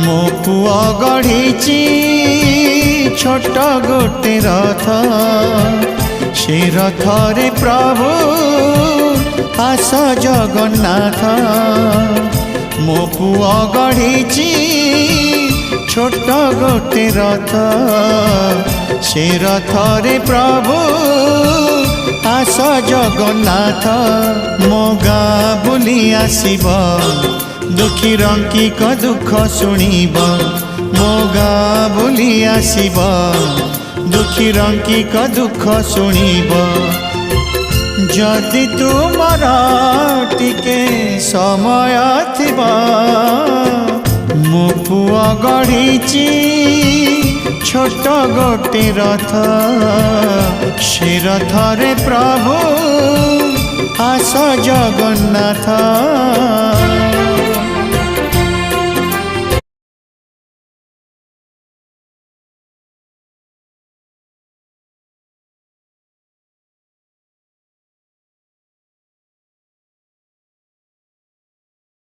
मो पुआ गढ़ी छोट गोटे रथ से रथ रे प्रभु आस जगन्नाथ। मो पुआ गढ़ी छोट गोटे रथ से रथ रे प्रभु आस जगन्नाथ। मो गाँ बुली आसब दुखी रंकी को दुख शुणब। मो गाँ बुली आसब दुखी रंकी को दुख शुणब। जदि तुमर टिके समय थिबा मो पुआ गढ़ी छोट गोटे रथ से रथ रे प्रभु आस जगन्नाथ।